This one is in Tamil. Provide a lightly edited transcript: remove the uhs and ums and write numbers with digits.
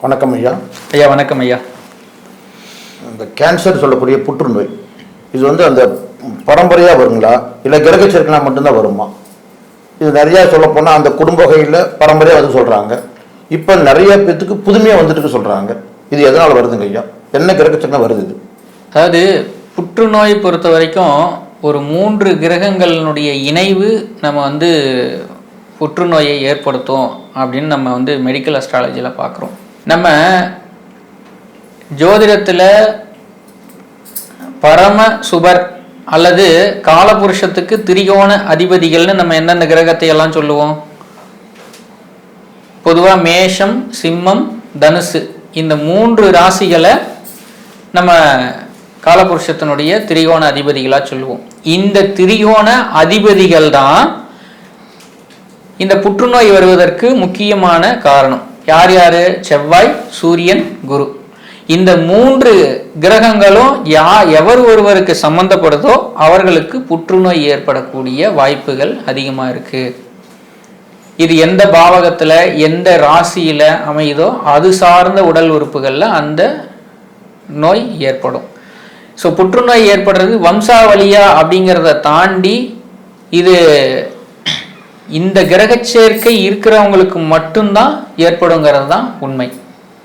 வணக்கம் ஐயா. ஐயா வணக்கம் ஐயா. இந்த கேன்சர் சொல்லக்கூடிய புற்றுநோய் இது அந்த பரம்பரையாக வருங்களா இல்லை கிரக சேர்க்கைனா மட்டும்தான் வருமா? இது நிறையா சொல்லப்போனால் அந்த குடும்ப வகையில் பரம்பரையாக வந்து சொல்கிறாங்க. இப்போ நிறைய பேத்துக்கு புதுமையாக வந்துட்டு சொல்கிறாங்க. இது எதனால் வருதுங்க ஐயா? என்ன கிரக சேர்க்கை வருது இது? அதாவது புற்றுநோய் பொறுத்த வரைக்கும் ஒரு 3 கிரகங்களினுடைய இணைவு நம்ம புற்றுநோயை ஏற்படுத்தும் அப்படின்னு நம்ம மெடிக்கல் அஸ்ட்ராலஜியில் பார்க்குறோம். நம்ம ஜோதிடத்தில் பரம சுபர் அல்லது காலபுருஷத்துக்கு திரிகோண அதிபதிகள்னு நம்ம எந்தெந்த கிரகத்தை எல்லாம் சொல்லுவோம்? பொதுவாக மேஷம், சிம்மம், தனுசு இந்த 3 ராசிகளை நம்ம காலபுருஷத்தினுடைய திரிகோண அதிபதிகளாக சொல்லுவோம். இந்த திரிகோண அதிபதிகள் தான் இந்த புற்றுநோய் வருவதற்கு முக்கியமான காரணம். யார் யாரு? செவ்வாய், சூரியன், குரு. இந்த 3 கிரகங்களும் எவர் ஒருவருக்கு சம்பந்தப்படுதோ அவர்களுக்கு புற்றுநோய் ஏற்படக்கூடிய வாய்ப்புகள் அதிகமாக இருக்கு. இது எந்த பாவகத்துல எந்த ராசியில அமையுதோ அது சார்ந்த உடல் உறுப்புகள்ல அந்த நோய் ஏற்படும். ஸோ புற்றுநோய் ஏற்படுறது வம்சாவளியா அப்படிங்கிறத தாண்டி இது இந்த கிரக சேர்க்கை இருக்கிறவங்களுக்கு மட்டும்தான் ஏற்படுங்கிறது தான் உண்மை.